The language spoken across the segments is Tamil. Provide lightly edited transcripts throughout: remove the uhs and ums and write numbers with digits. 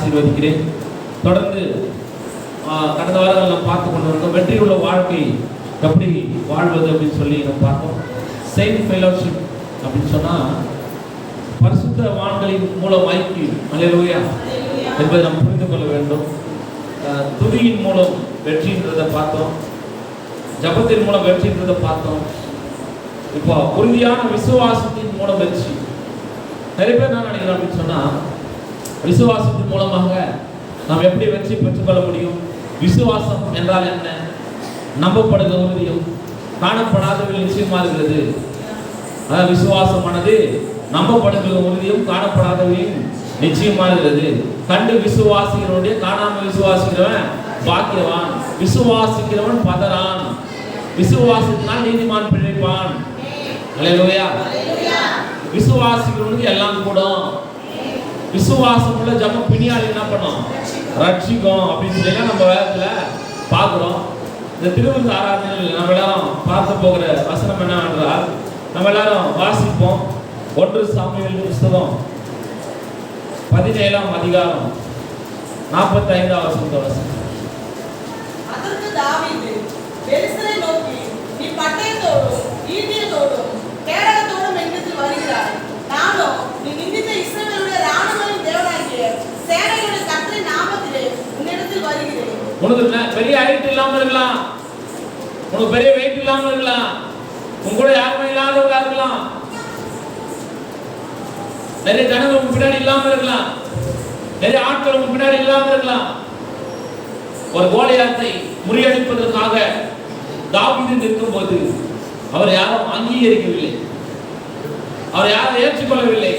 ஆசீர்வதிக்கிறேன். தொடர்ந்து கடந்த வாரங்கள் நாம் பார்த்து கொண்டு வந்தோம். வெற்றியுள்ள வாழ்க்கை எப்படி வாழ்வது அப்படின்னு சொல்லி நம்ம பார்த்தோம். செயின்ட் ஃபெலோஷிப் அப்படின்னு சொன்னால் பரிசுத்தவான்களின் மூலம் ஐக்கியம், அல்லேலூயா, என்பதை நாம் புரிந்து கொள்ள வேண்டும். துதியின் மூலம் வெற்றின்றதை பார்த்தோம், ஜபத்தின் மூலம் வெற்றின்றதை பார்த்தோம். இப்போ உறுதியான விசுவாசத்தின் மூலம் வெற்றி. நிறைய பேர் நான் நினைக்கிறேன் அப்படின்னு சொன்னால், விசுவாசத்தின் மூலமாக நாம் எப்படி வெற்றி பெற்றுக்கொள்ள முடியும்? விசுவாசம் என்றால் என்ன? நம்பப்படுகிற உறுதியும் காணப்படாதவை நிச்சயமா இருக்கிறது. அதாவது விசுவாசமானது நம்பப்படுகிற உறுதியும் காணப்படாதவையும் நிச்சயமா இருக்கிறது. கண்டு விசுவாசிக்கிறவனுடைய காணாம விசுவாசிக்கிறவன் பாக்கியவான். விசுவாசிக்கிறவன் பதறான். விசுவாசத்தினால் நீதிமான் பிழைப்பான். அல்லேலூயா. விசுவாசிக்கிறவனுக்கு எல்லாம் கூடும். விசுவாசம் உள்ள ஜபம் பிணியால் என்ன பண்ணும்? ரட்சிக்கும் அப்படின்னு சொல்லி நம்ம வேதத்துல பார்க்கிறோம். இந்த திருவிருந்து ஆராதனையில் நம்ம எல்லாரும் பார்த்து போகிற வசனம் என்னவென்றால், நம்ம எல்லாரும் வாசிப்போம். 1 சாமுவேல் புத்தகம் 17ஆம் அதிகாரம் 45ஆம் வசனம். அதற்கு தாவீது பெலிஸ்தரை நோக்கி, நீ பட்டயத்தோடும் ஈட்டியத்தோடும் கேடகத்தோடும் என்னிடத்தில் வருகிறாய். நானோ நீ நிந்தித்த இஸ்ரவேலுடைய ராணுவங்களின் தேவனாகிய சேனைகளுடைய கர்த்தரின் நாமத்திலே உன்னிடத்தில் வருகிறேன். உனக்கு பெரிய ஹைட் இல்லாம இருக்கலாம், உனக்கு பெரிய வெயிட் இல்லாம இருக்கலாம், உங்க கூட யாருமே இல்லாதவங்களா இருக்கலாம், நிறைய ஜனங்கள் உங்க பின்னாடி இல்லாம இருக்கலாம், நிறைய ஆட்கள் உங்க பின்னாடி இல்லாம இருக்கலாம். ஒரு கோலியாத்தை முறியடிப்பதற்காக தாவீது நிற்கும் போது அவர் யாரும் அங்கீகரிக்கவில்லை, அவர் யாரும் ஏற்றுக்கொள்ளவில்லை.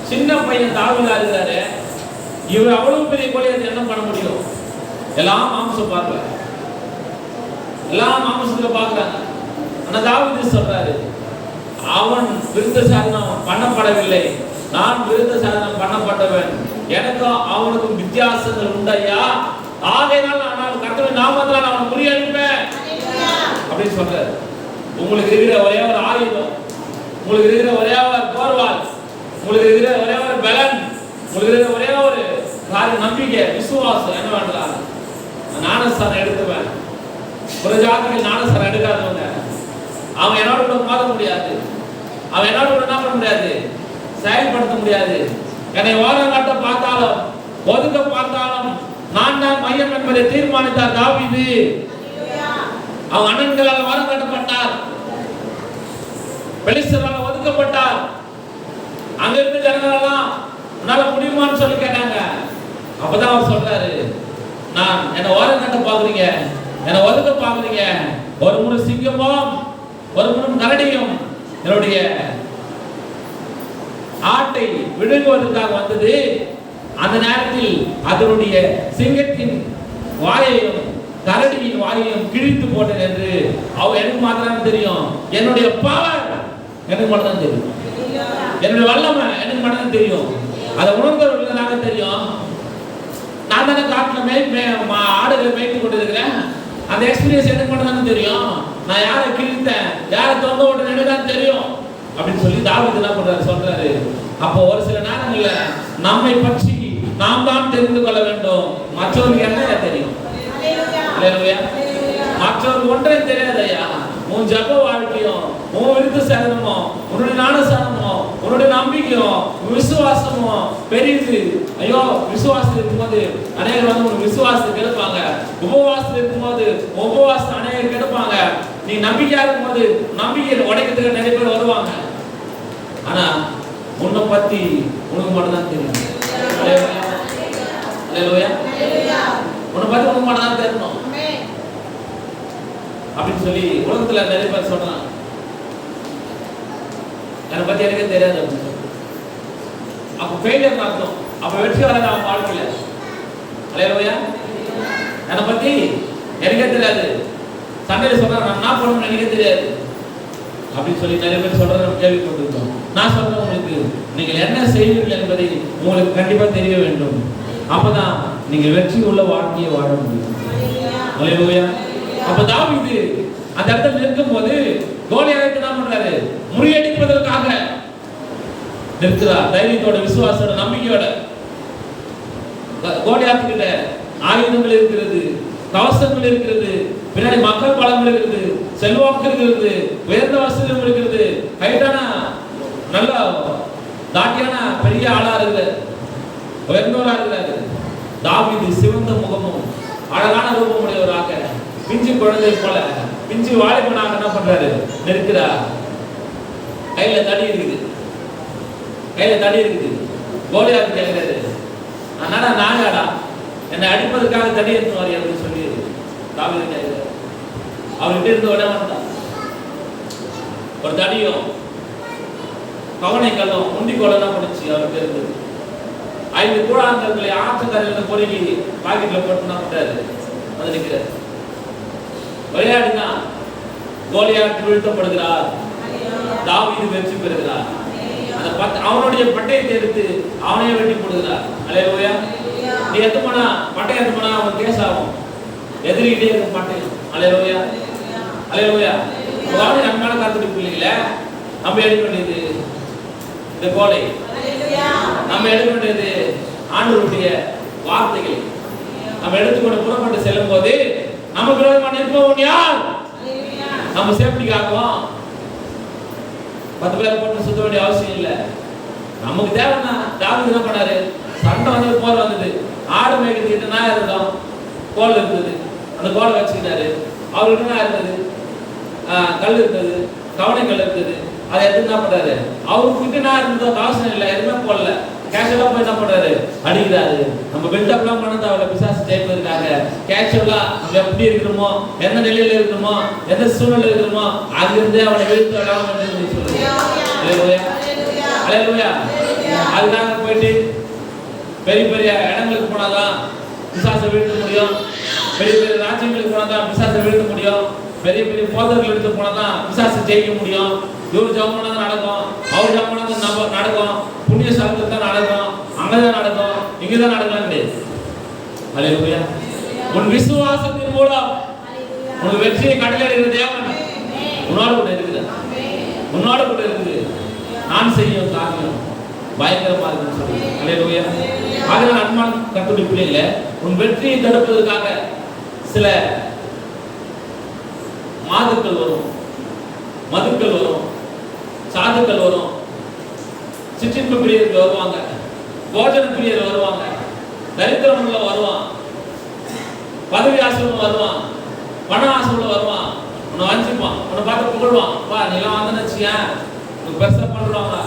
சின்ன பையன் தாவீதா இருக்கிறாரு, இவர் அவ்வளவு பெரிய கோலியாத்தை என்ன பண்ண முடியும்? எல்லாம் மாம்சம் பார்க்கல, எல்லாம் மாம்சத்துல பார்க்கறாங்க. ஆனா தாவீது சொல்றாரு, அவன் விருத்த சாதனம் பண்ணப்படவில்லை, நான் விருத்த சாதனம் பண்ணப்பட்டவன், எனக்கும் அவனுக்கும் வித்தியாசங்கள் உண்டையா, ஆகையினால் நான் கர்த்தரின் நாமத்தினால் நான் அவனை முறியடிப்பேன் அப்படின்னு சொல்றாரு. உங்களுக்கு இருக்கிற ஒரே ஒரு ஆயுதம், உங்களுக்கு இருக்கிற ஒரே ஒரு போர்வால், உங்களுக்கு இருக்கிற ஒரே ஒரு பலன், உங்களுக்கு இருக்கிற ஒரே ஒரு காரிய நம்பிக்கை, விசுவாசம் என்னவென்றால், ஞானஸ்தானம் எடுத்துவேன். ஒரு ஜாதிகள் ஞானஸ்தானம் எடுக்காதவங்க அவன் என்னோட கூட மோத முடியாது, அவன் என்னோட கூட என்ன பண்ண முடியாது, செயல்படுத்த முடியாது. என்னை ஓரம் கட்ட பார்த்தாலும் ஒதுக்க பார்த்தாலும் நான் தான் மையம் என்பதை தீர்மானித்தார் தாவீது. அவன் அண்ணன்களால் ஓரம் கட்டப்பட்டார், பெலிஸ்தரால் ஒதுக்கப்பட்டார். அங்க இருந்து ஜனங்களெல்லாம் உன்னால முடியுமான்னு சொல்லி கேட்டாங்க. அப்பதான் அவர் சொல்றாரு, நான் என்ன ஓரம் கட்ட பாக்குறீங்க, என்ன ஒதுக்க பாக்குறீங்க, ஒரு முறை சிங்கமும் ஒரு முறை கரடியும் என்னுடைய ஆட்டை விழுங்குவதற்காக வந்தது. அந்த நேரத்தில் அதனுடைய சிங்கத்தின் வாயையும் கரடியின் வாயையும் கிழித்து போட்டேன் என்று அவ எனக்கு மாத்திரம் தெரியும். என்னுடைய பவர் எனக்கு மட்டும் தான் தெரியும், என்னுடைய வல்லமை எனக்கு மட்டும் தான் தெரியும். அதை உணர்ந்தவர்களுக்கு தெரியும். நான் தானே காட்டில் ஆடுகளை மேய்த்து கொண்டு இருக்கிறேன், அந்த எக்ஸ்பீரியன்ஸ் எனக்கு மட்டும் தானே தெரியும். நான் யாரை கிழித்தேன், யாரை தொங்க விட்டேன் எனக்கு தான் தெரியும் அப்படின்னு சொல்லி தாவீது என்ன பண்றாரு சொல்றாரு. அப்போ ஒரு சில நேரங்கள்ல நம்மை பற்றி நாம் தான் தெரிந்து கொள்ள வேண்டும். மற்றவருக்கு என்ன தெரியும்? மற்றவருக்கு ஒன்றே தெரியாது ஐயா. உன் ஜப வாழ்க்கையும் உன் விருத்த சாதனமும் உன்னுடைய ஞானஸ்தானமோ உன்னுடைய நம்பிக்கையும் விசுவாசமும் பெரியது. ஐயோ விசுவாசம் இருக்கும்போது அநேகர் வந்து உனக்கு விசுவாசத்தை கெடுப்பாங்க, உபவாசம் இருக்கும்போது உபவாசத்தை அநேகர் கெடுப்பாங்க. நீ நம்பிக்கையா இருக்கும்போது நம்பிக்கையை உடைக்கிறதுக்கு நிறைய பேர் வருவாங்க. ஆனா உன்னை பத்தி உனக்கு மட்டும் தான் தெரியும். உன்னை பத்தி உனக்கு மட்டும் தான் தெரியணும் அப்படின்னு சொல்லி உலகத்துல நிறைய பேர் சொல்றாங்க. என்னை பத்தி எனக்கே தெரியாது அப்படின்னு சொல்லி அப்ப ஃபெயிலியர் அர்த்தம். அப்ப வெற்றி வராது அவன் வாழ்க்கையில. அல்லேலூயா. என்னை பத்தி எனக்கே தெரியாது, சண்டையில சொல்றேன் நான் என்ன பண்ணணும்னு எனக்கே தெரியாது அப்படின்னு சொல்லி நிறைய பேர் சொல்றதை நம்ம கேள்விப்பட்டிருக்கோம். நான் சொல்றேன், உங்களுக்கு நீங்கள் என்ன செய்வீர்கள் என்பதை உங்களுக்கு கண்டிப்பா தெரிய வேண்டும். அப்பதான் நீங்க வெற்றி உள்ள வாழ்க்கையை வாழ முடியும். அல்லேலூயா. அப்ப தாவீது அந்த இடத்துல நிற்கும் போது கோலியாத்தை என்ன பண்றாரு? முறியடிப்பதற்காக நிற்கிறார். தைரியத்தோட, விசுவாசத்தோட, நம்பிக்கையோட. கோலியாத்துக்கிட்ட ஆயுதங்கள் இருக்கிறது, கவசங்கள் இருக்கிறது, பின்னாடி மக்கள் பலம் இருக்கிறது, செல்வாக்கு இருக்கிறது, உயர்ந்த வசதிகள் இருக்கிறது, ஹைட்டான நல்ல தாட்டியான பெரிய ஆளா இருக்கிறார், உயர்ந்தவரா இருக்கிறாரு. தாவீது சிவந்த முகமும் அழகான ரூபம் உடையவராக பிஞ்சு குழந்தை போல பிஞ்சு வாலிபனாக என்ன பண்றாரு நிற்கிறார். கையில தடி இருக்குது, கையில தடி இருக்குது. கோலியாத் கேட்கிறாரு, அதனால நாயாடா என்னை அடிப்பதற்காக தடி எடுத்து வாரி அப்படின்னு சொல்லி தாவீது கேட்கிறாரு. அவர்கிட்ட இருந்து உடனே வந்தான் ஒரு தடியும் கவனை கல்லும் முண்டி கோலம் முடிச்சு அவருக்கு இருந்தது. 5 கூழாங்கற்களை ஆற்றங்கரையில் பொறுக்கி பாக்கெட்ல போட்டு தான் விட்டாரு. வந்து நிற்கிறார். விளையாடிதான் கோலியாத் வீழ்த்தப்படுகிறார், தாவீது வெற்றி பெறுகிறார். அந்த அவனுடைய பட்டயத்தை எடுத்து அவனையே வெட்டி போடுகிறார். அல்லேலூயா. நீ எத்து போனா பட்டயம் எடுத்து போனா அவன் கேஸ் ஆகும், எதிரிகிட்டே இருக்கும் பட்டயம். அல்லேலூயா, அல்லேலூயா. உங்களுடைய நன்மையான காத்துட்டு பிள்ளைங்கள நம்ம எடுக்க வேண்டியது இந்த கோலை, நம்ம எடுக்க வேண்டியது ஆண்டவருடைய வார்த்தைகளை நம்ம எடுத்துக்கொண்டு புறப்பட்டு செல்லும் போது நமக்கு விரோதமாக நிற்பவன் யார்? நம்ம சேஃப்டிக்காகவும் 10 பேரை போட்டு சுத்த வேண்டிய அவசியம் இல்லை. நமக்கு தேவைன்னா தாவீது என்ன பண்ணாரு, சண்டை வந்து போர் வந்தது, ஆடு மேய்க்கிறதுக்கிட்ட நான் இருந்தோம், கோல் இருந்தது, அந்த கோலை வச்சுக்கிட்டாரு. அவர்கிட்ட நான் இருந்தது கல் இருந்தது, கவனைகள் இருந்தது, அதை எடுத்து என்ன பண்றாரு, அவருக்கு நான் இருந்ததோ அவசியம் இல்லை, எதுவுமே போடல, கேஷுவலா போய் என்ன பண்றாரு அடிக்கிறாரு. நம்ம பில்டப்லாம் பண்ண தேவையில்ல, பிசாசு ஜெயிப்பதற்காக கேஷுவலா நம்ம எப்படி இருக்கிறோமோ, எந்த நிலையில இருக்கிறோமோ, எந்த சூழ்நிலை இருக்கிறோமோ அங்கிருந்தே அவனை வீழ்த்து விடாம சொல்லுங்க. அல்லேலூயா. அதுக்காக போயிட்டு பெரிய பெரிய இடங்களுக்கு போனாதான் பிசாசை வீழ்த்த முடியும், பெரிய பெரிய ராஜ்யங்களுக்கு போனாதான் பிசாசை வீழ்த்த முடியும், பெரிய பெரிய போதர்கள் எடுத்து போனாதான் பிசாசை ஜெயிக்க முடியும். இவர் ஜெபம் பண்ணாதான் நடக்கும், அவர் ஜெபம் பண்ணாதான் நடக்கும், புண்ணிய ஸ்தலத்துல தான் நடக்கும், அங்கதான் நடக்கும், இங்கதான் நடக்கலாம் கிடையாது. அல்லேலூயா. உன் விசுவாசத்தின் மூலம் உன் வெற்றியை கடலிடுகிற தேவன் உன்னோடு கூட இருக்குது, உன்னோடு கூட இருக்குது. நான் செய்யும் காரியம் பயங்கரமா இருக்குன்னு சொல்லி. அல்லேலூயா. அதனால அன்பான கர்த்தருடைய பிள்ளைகளே, உன் வெற்றியை தடுப்பதற்காக சில மாதுக்கள் வரும், மதுக்கள் வரும், சாதுக்கள் வரும், சிற்றின்ப பிரியர்கள் வருவாங்க, போஜன பிரியர் வருவாங்க, தரித்திரம் உள்ள வருவான், பதவி ஆசையும் வருவான், பண ஆசையும் வருவான், உன்னை வஞ்சிப்பான், உன்னை பார்த்து புகழ்வான். வா நீ எல்லாம் வந்து நினைச்சியா உனக்கு பெருசா பண்ணுவாங்க,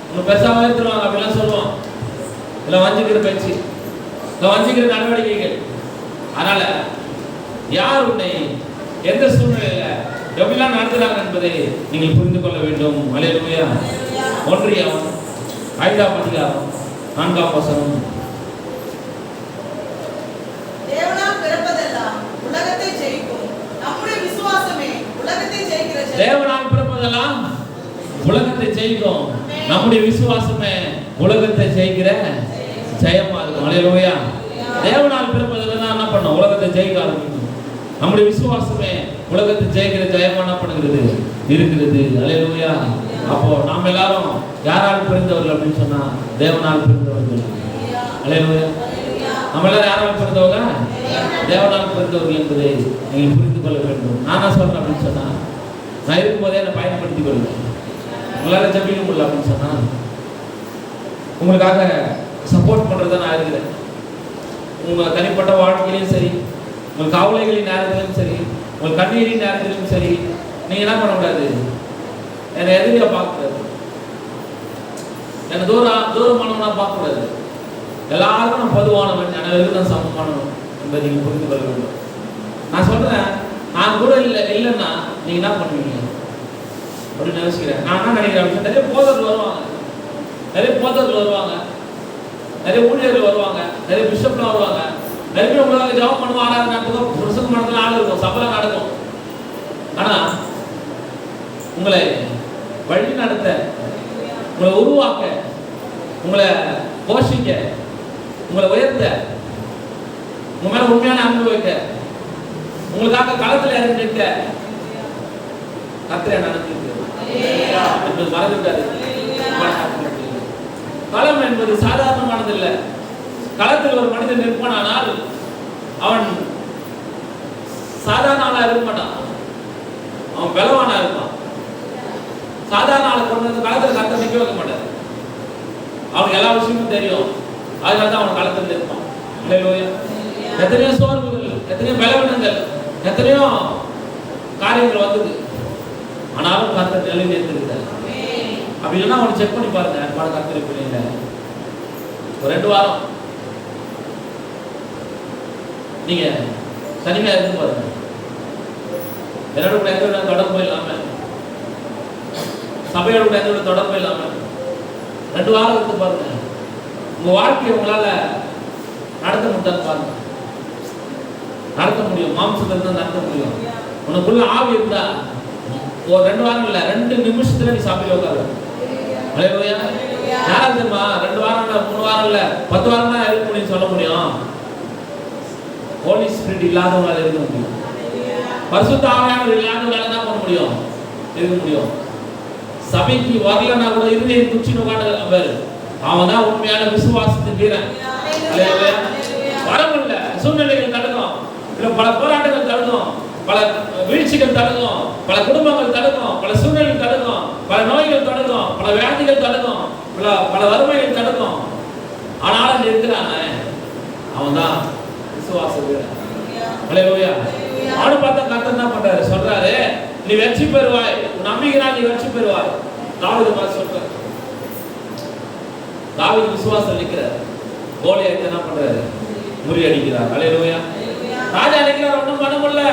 உனக்கு பெருசா உயர்த்துருவாங்க அப்படிலாம் சொல்லுவான். இதெல்லாம் வஞ்சிக்கிற பேச்சு, இதெல்லாம் வஞ்சிக்கிற நடவடிக்கைகள். அதனால யார் உன்னை எந்த சூழ்நிலையில எப்படிலாம் நடத்துறாங்க என்பதை நீங்கள் புரிந்து கொள்ள வேண்டும். அல்லேலூயா. 1 யோவான் 5ஆம் அதிகாரம் 4ஆம் வசனம். தேவனால் பிறப்பதெல்லாம் உலகத்தை ஜெயிக்கும், நம்முடைய விசுவாசமே உலகத்தை ஜெயிக்கிற ஜெயம். தேவனால் பிறப்பதெல்லாம் உலகத்தை ஜெயிக்கும், நம்முடைய விசுவாசமே உலகத்தை ஜெயிக்கிற ஜெயமா இருக்கும். அல்லேலூயா. தேவனால் பிறப்பதெல்லாம் என்ன பண்ணும், உலகத்தை ஜெயிக்க ஆரம்பிக்கும். நம்முடைய விசுவாசமே உலகத்தை ஜெயிக்கிற ஜெயமா என்ன பண்ணுகிறது இருக்கிறது. அல்லேலூயா. அப்போ நாம் எல்லாரும் யாரால் பிறந்தவர்கள் அப்படின்னு சொன்னா தேவனால் பிறந்தவர்கள். அல்லேலூயா. நம்ம எல்லாரும் யாரால் பிறந்தவங்க, தேவனால் பிறந்தவர்கள் என்பதை நீங்கள் புரிந்து கொள்ள வேண்டும். நான் என்ன சொல்றேன் அப்படின்னு சொன்னா, நான் இருக்கும்போதே என்னை பயன்படுத்திக் கொள்வேன். உங்களால ஜெபிக்க முடியல அப்படின்னு சொன்னா உங்களுக்காக சப்போர்ட் பண்றதை நான் இருக்கிறேன். உங்க தனிப்பட்ட வாழ்க்கையிலும் சரி, உங்கள் கவலைகளின் நேரத்திலும் சரி, உங்கள் கண்ணீரின் நேரத்திலும் சரி, நீங்க என்ன பண்ணக்கூடாது, என்னை எதிரியா பார்க்கக்கூடாது, என்னை தூரமானவனா பார்க்கக்கூடாது. எல்லாருக்கும் நான் பொதுவானவன், அனைவருக்கும் நான் சமமானவன் என்பதை நீங்க புரிந்து கொள்ள வேண்டும். நான் சொல்றேன், நான் கூட இல்லைன்னா நீங்க என்ன பண்ணுவீங்க அப்படின்னு நினைச்சுக்கிறேன். நான் என்ன நினைக்கிறேன், நிறைய போதர்கள் வருவாங்க, நிறைய போதர்கள் வருவாங்க, நிறைய ஊழியர்கள் வருவாங்க, நிறைய பிஷப்லாம் வருவாங்க, நிறைய பேர் உங்களாக ஜெபம் பண்ணுவாங்க, நடக்கும், பிரசங்கம் பண்ணதுல ஆள் இருக்கும், சபைலாம் நடக்கும். ஆனா உங்களை வழி நடத்த, உங்களை உருவாக்க, உங்களை போஷிக்க, உங்களை உயர்த்த, உங்க மேல உண்மையான அன்பு வைக்க, உங்களுக்காக களத்துல இறங்கி நிற்க கர்த்தர் நடந்துட்டு மறந்துட்டாரு. களம் என்பது சாதாரணமானது இல்லை. களத்தில் ஒரு மனிதன் நிற்பானால் அவன் சாதாரண ஆளா இருக்க மாட்டான், அவன் பலவானா இருப்பான். சாதாரண ஆளை கொண்டு வந்து களத்தில் கர்த்தர் நிற்க வைக்க மாட்டார். அவனுக்கு எல்லா விஷயமும் தெரியும், அதனால தான் அவன் களத்தில் இருப்பான். அல்லேலூயா. எத்தனையோ சோர்வுகள், எத்தனையோ பலவீனங்கள், எத்தனையோ காரியங்கள் வந்தது, ஆனாலும் கர்த்தர் நிலை நிறுத்திருக்கார். அப்படி இல்லைன்னா அவனை செக் பண்ணி பாருங்க. அன்பான கர்த்தர் பிள்ளைங்க, ஒரு 2 வாரம் நீங்க தனிமையா இருந்து பாருங்க. என்னோட கூட எந்த விட தொடர்பு இல்லாம, சபையோட கூட எந்த விட தொடர்பு இல்லாம 2 வாரம் இருந்து பாருங்க. உங்க வாழ்க்கையை உங்களால நடத்த முடியாது பாருங்க. நடத்த முடியும், மாம்சத்துல இருந்தா நடத்த முடியும். உனக்குள்ள ஆவி இருந்தா ஒரு 2 வாரம் இல்ல, 2 நிமிஷத்துல நீ சபையில உட்காரு. அல்லேலூயா. யாராவது தெரியுமா 2 வாரம் இல்ல, 3 வாரம் இல்ல, 10 வாரம் தான் இருக்க முடியும் சொல்ல முடியும். ஹோலி ஸ்பிரிட் இல்லாதவங்களால இருக்க முடியும். பரிசுத்த ஆவியானவர் இல்லாதவங்களால தான் பண்ண முடியும், இருக்க முடியும். சபைக்கு வரலன்னா கூட இருதயம் குச்சி உட்கார்ந்து அவன் தான் உண்மையான விசுவாசத்தின் வீரன். அல்லேலூயா. வரமில்ல, சூழ்நிலைகள் தடுக்கும், பல போராட்டங்கள் தடுக்கும், பல வீழ்ச்சிகள் தடுக்கும், பல குடும்பங்கள் தடுக்கும், பல சூழ்நிலைகள் தடுக்கும், பல நோய்கள் தடுக்கும், பல வியாதிகள் தடுக்கும், பல வறுமைகள் தடுக்கும். ஆனாலும் இருக்கிறான், அவன் தான் விசுவாச வீரன். அல்லேலூயா. அவனு பார்த்தா கர்த்தர் என்ன பண்றாரு, சொல்றாரு, நீ வெற்றி பெறுவாய், உன் நம்பிக்கையால் நீ வெற்றி பெறுவாய். தாவீது பார்த்து சொல்றாரு. தாவீது விசுவாசம் நிற்கிறார், கோலியாத்தை என்ன பண்றாரு, முறியடிக்கிறார். அல்லேலூயா. ராஜா நிற்கிறார், ஒன்றும் பண்ண முடியல.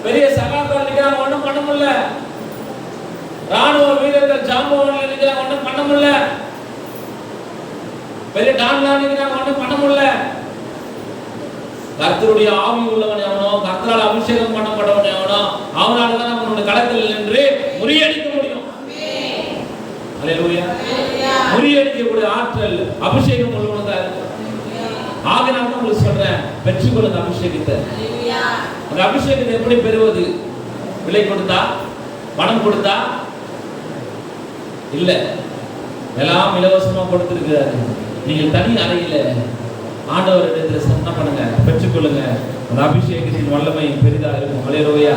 பெரிய சகாக்கள் நிற்கிறாங்க, ஒன்றும் பண்ண முடியல. ராணுவ வீரர்கள் ஜாம்பவான்கள் நிற்கிறாங்க, ஒன்றும் பண்ண முடியல. பெரிய டான்லாம் நிற்கிறாங்க, ஒன்றும் பண்ண முடியல. கர்த்தருடைய ஆவி உள்ளவன் எவனோ, கர்த்தரால் அபிஷேகம் பண்ணப்பட்டவன் எவனோ, அவனால தான் நம்மளுடைய களத்தில் நின்று முறியடிக்க முடியும். அல்லேலூயா. முறியடிக்கக்கூடிய ஆற்றல் அபிஷேகம் உள்ளவனுக்கு இருக்கு. ஆகினால தான் உங்களுக்கு சொல்றேன், பெற்றுக்கொள்ளுங்க அபிஷேகத்தை. அந்த அபிஷேகத்தை எப்படி பெறுவது? விலை கொடுத்தா, பணம் கொடுத்தா இல்ல, எல்லாம் இலவசமா கொடுத்திருக்கிறாரு. நீங்க தனி அறையில ஆண்டவர் இடத்துல என்ன பண்ணுங்க, பெற்றுக்கொள்ளுங்க. அந்த அபிஷேகத்தின் வல்லமை பெரிதா இருக்கும். அல்லேலூயா.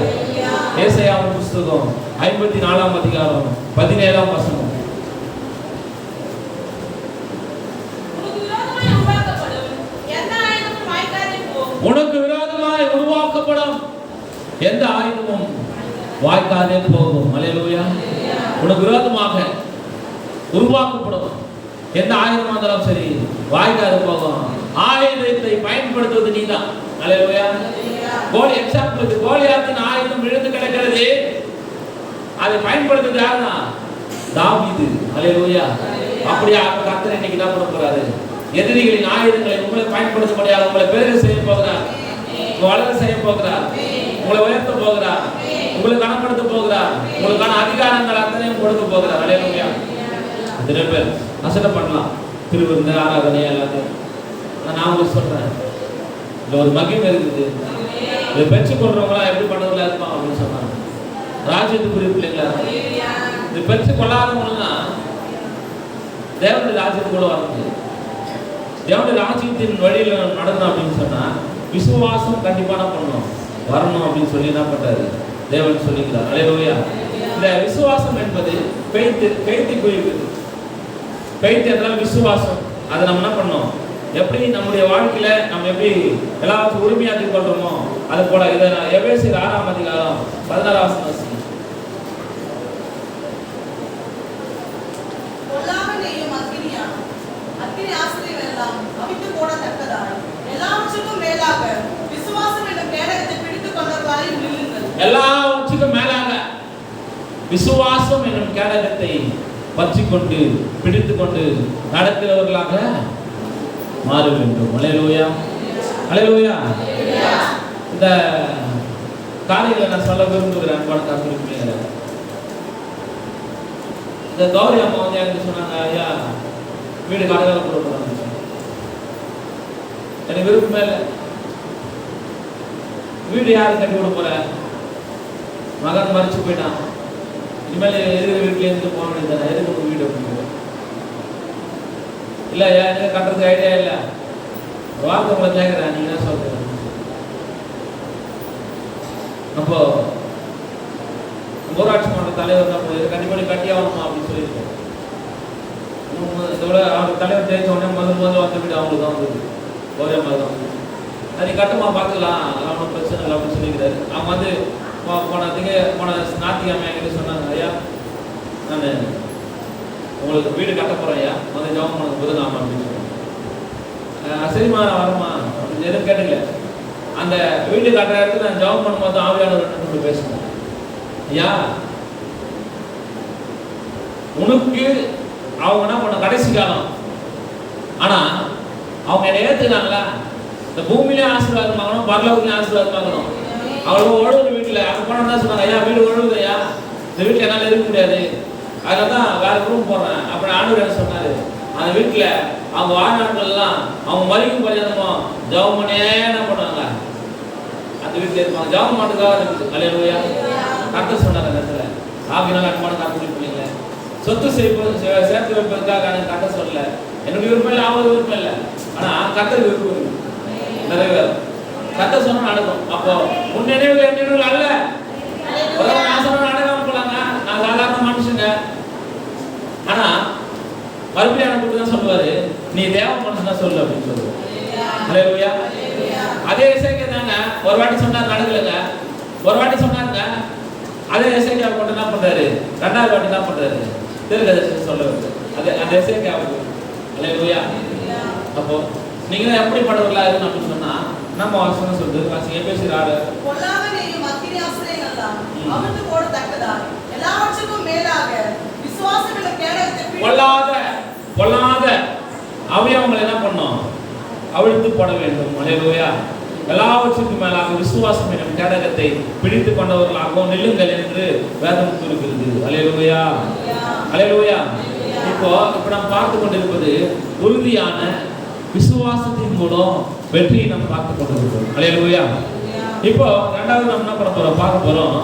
ஏசாயாவின் புத்தகம் 54ஆம் அதிகாரம் 17ஆம் வசனம். உனக்கு விரோதமாய் உருவாக்கப்படும் எந்த ஆயுதமும் வாய்க்காதே போகும். அல்லேலூயா. உனக்கு விரோதமாக உருவாக்கப்படும் எந்த ஆயுதமா இருந்தாலும் சரி, வாய்க்காது போகும். ஆயுதத்தை பயன்படுத்துவது நீதான். அல்லேலூயா. எக்ஸாம்பிளுக்கு கோலியாத்தின் ஆயுதம் விழுந்து கிடக்கிறது, அதை பயன்படுத்துறது யாருதான்? தாவீது. அல்லேலூயா. அப்படியே கர்த்தர் இன்னைக்கு என்ன பண்ண போறாரு, எதிரிகளின் ஆயுதங்களை உங்களை பயன்படுத்த முடியாது, உங்களை பெருக செய்ய போகிறார், வளர செய்ய போகிறார், உங்களை உயர்த்த போகிறார், உங்களை கனப்படுத்த போகிறார், உங்களுக்கான அதிகாரங்கள் அத்தனையும் கொடுக்க போகிறார். அல்லேலூயா. நிறைய பேர் அசட்டை பண்ணலாம், திருவிருந்து ஆராதனை எல்லாத்தையும். நான் உங்களுக்கு சொல்றேன், இதுல ஒரு மகிமை இருக்குது. இதை பெற்றுக்கொள்றவங்களா எப்படி பண்ணதுல இருப்பான் அப்படின்னு சொன்னாங்க. ராஜ்யத்துக்குரிய பிள்ளைங்களா, இது பெற்று கொள்ளாதவங்கன்னா தேவனுடைய ராஜ்யத்துக்குள்ள வர முடியாது. தேவனுடைய ராஜ்யத்தின் வழியில நடக்கணும் அப்படின்னு சொன்னா விசுவாசம் கண்டிப்பான பண்ணணும், வரணும் அப்படின்னு சொல்லி என்ன பண்றாரு, தேவன் சொல்லிக்கிறார். அல்லேலூயா. இந்த விசுவாசம் என்பது பெய்த்து குறிக்குது. பெய்த்து என்றால் விசுவாசம். அதை நம்ம என்ன பண்ணோம், எப்படி நம்முடைய வாழ்க்கையில நம்ம எப்படி எல்லாத்தையும் உரிமையாக்கி கொள்றோமோ அது போல. இதை எபேசியர் 6ஆம் அதிகாரம் 16ஆம் வசனம். எல்லாவற்றுக்கும் மேலாக விசுவாசம் என்னும் கேடகத்தை பற்றிக்கொண்டு பிடித்துக்கொண்டு நடக்கிறவர்களாக மாற வேண்டும். அல்லேலூயா. அல்லேலூயா. இந்த காரியங்களை நான் சொல்ல விரும்புகிறேன். அன்பான கர்த்தருடைய பிள்ளைகளே, இந்த கௌரி அம்மா வந்து எனக்கு சொன்னாங்க, ஐயா வீடு கடையில் கொடுக்குறாங்க. எனக்கு விருப்பமே இல்லை. வீடு யாரு கட்டி கொடுக்க போற? மகன் மறிச்சு போயிட்டான், இனிமேல் இருக்கிற வீட்டுல இருந்து போக வேண்டியது, எதுக்கு வீடு அப்படின்னு. இல்லை எனக்கு கட்டுறதுக்கு ஐடியா இல்லை. ஒரு வார்த்தை உங்களை கேட்குறேன், நீங்கள் என்ன சொல்கிறீங்க? அப்போ ஊராட்சி மன்ற தலைவர் தான் போய் கண்டிப்பாக கட்டி ஆகணுமா அப்படின்னு சொல்லியிருக்கோம். இதோட அவங்க தலைவர் ஜெயிச்ச உடனே முதல் வந்த வீடு அவங்களுக்கு தான் வந்தது, ஒரே மாதிரி தான் வந்தது. அது கட்டுமா பார்த்துக்கலாம், அதெல்லாம் ஒன்றும் பிரச்சனை இல்லை அப்படின்னு சொல்லிக்கிறாரு. அவங்க வந்து போன ஞாயிற்றுக்கிழமை என்கிட்ட சொன்னாங்க, ஐயா நான் உங்களுக்கு வீடு கட்ட போகிறேன் ஐயா, வந்து ஜவம் பண்ணது புதுதாமா அப்படின்னு சொன்னாங்க. சரிம்மா நான் வரமா அப்படின்னு எதுவும் கேட்டுக்கல. அந்த வீடு கட்டுற இடத்துல நான் ஜவம் பண்ணும்போது ஆவியானவர் பேசுனேன், ஐயா உனக்கு அவங்க என்ன பண்ண கடைசி காலம், ஆனா அவங்க என்னை ஏத்துக்கிறாங்களா, இந்த பூமியிலே ஆசீர்வாதம் வாங்கணும், பரலோகத்திலே ஆசீர்வாதம் வாங்கணும். அவ்வளோ ஒழுகுற வீட்டில் அங்கே போனோம்னா சொன்னாங்க, ஐயா வீடு ஒழுகுது ஐயா, இந்த வீட்டில் என்னால் இருக்க முடியாது, அதில் தான் வேற ரூம் போடுறேன். அப்புறம் ஆண்டவர் என்ன சொன்னார், அந்த வீட்டில் அவங்க வாழ்நாட்கள்லாம் அவங்க மறிக்கும் பரியாதமும் ஜவம் பண்ணியே என்ன பண்ணுவாங்க, அந்த வீட்டில் இருப்பாங்க. ஜவம் பண்ணுறதுக்காக இருக்குது. அல்லேலூயா. கர்த்தர் சொன்னார் அந்த இடத்துல, ஆவியினால் அன்பான கர்த்தர் பிள்ளைங்க சொத்து சேர்த்து வைப்பதற்காக கர்த்தர் சொல்லல. என்னுடைய விருப்பம் இல்லை, அவங்க விருப்பம் இல்லை, ஆனால் கர்த்தர் விருப்பம் நிறைவேறும். கர்த்தர் சொன்னா நடக்கும். அப்போ உன் நினைவுகள் என் நினைவுகள் அல்ல. நான் சொன்ன நடக்காம போலாங்க, நான் சாதாரண மனுஷங்க. ஆனா மறுபடியும் எனக்கு தான் சொல்லுவாரு, நீ தேவ மனுஷன் தான் சொல்லு அப்படின்னு சொல்லுவாரு. அல்லேலூயா. அதே இசைக்கு தாங்க ஒரு வாட்டி சொன்னார் நடக்கலைங்க, ஒரு வாட்டி சொன்னாருங்க. அதே இசைக்கு அவர் கொண்டு என்ன பண்றாரு, ரெண்டாவது வாட்டி என்ன பண்றாரு, திருக்கதர்சனம் சொல்ல வருது. அந்த இசைக்கு அவர். அல்லேலூயா. அப்போ நீங்க எப்படி பண்றவங்களா இருக்கணும் அப்படின்னு சொன்னா நம்ம வசனம் சொல்றது வாசிங்க. எபேசியர் 6 பொல்லாதனையும் அக்கினி ஆசிரியங்களெல்லாம் அவிழ்த்து போடத்தக்கதா எல்லாவற்றுக்கும் மேலாக விசுவாசமுள்ள கேடகத்தை பொல்லாத அவயவங்களை என்ன பண்ணோம், அவிழ்த்து போட வேண்டும். அல்லேலூயா. எல்லாவற்றுக்கும் மேலாக விசுவாசம் என்னும் கேடகத்தை பிடித்து கொண்டவர்களாகவும் நில்லுங்கள் என்று வேதம் கூறுகிறது. அல்லேலூயா. அல்லேலூயா. இப்போ நாம் பார்த்து கொண்டிருப்பது உறுதியான விசுவாசத்தின் மூலம் வெற்றியை நம்ம பார்த்து கொண்டிருக்கிறோம். அல்லேலூயா. இப்போ இரண்டாவது நம்ம என்ன பண்ண போறோம், பார்க்க போறோம்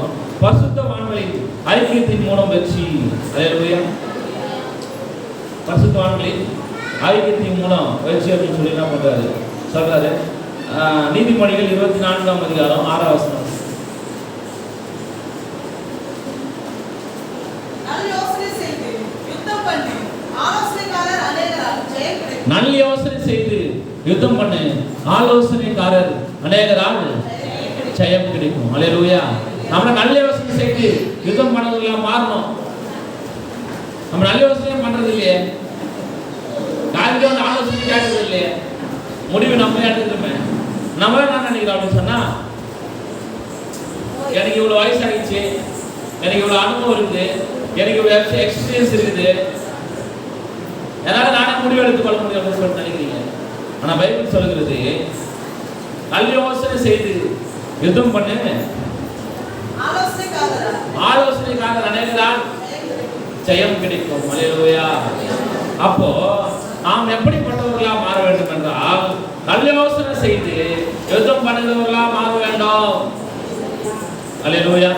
பரிசுத்தவான்களின் ஐக்கியத்தின் மூலம் வெற்றி. அல்லேலூயா. பரிசுத்தவான்களின் ஐக்கியத்தின் மூலம் வெற்றி அப்படின்னு சொல்லி என்ன பண்றாரு சொல்றாரு. நீதிமொழிகள் 24ஆம் அதிகாரம் 6ஆம் வசனம். நல்ல யோசனை செய்து யுத்தம் பண்ணு, ஆலோசனைக்காரர் அநேகரால் ஜெயம் கிடைக்கும். அல்லேலூயா. நம்ம நல்ல யோசனை செய்து யுத்தம் பண்ணதுல மாறணும். நம்ம நல்ல யோசனை பண்றது இல்லையே, யாருக்கு வந்து ஆலோசனை கேட்கறது இல்லையே, முடிவு நம்ம எடுத்துக்கிறோமே. நம்ம என்ன நினைக்கிறோம் அப்படின்னு சொன்னா, எனக்கு இவ்வளவு வயசு ஆயிடுச்சு, எனக்கு இவ்வளவு அனுபவம் இருக்குது, எனக்கு இவ்வளவு எக்ஸ்பீரியன்ஸ் இருக்குது, என்னால நானே முடிவு எடுத்துக் கொள்ள முடியும் அப்படின்னு சொல்லிட்டு நினைக்கிறீங்க. ஆனா பைபிள் சொல்லுகிறது, நல்ல யோசனை செய்து யுத்தம் பண்ணு, ஆலோசனைக்காரர் அநேகரால் ஜெயம் கிடைக்கும். அல்லேலூயா. அப்போ நாம் எப்படிப்பட்டவர்களா மாற வேண்டும் என்றால், நல்ல யோசனை செய்து யுத்தம் பண்ணுகிறவர்களா மாற வேண்டும். அல்லேலூயா.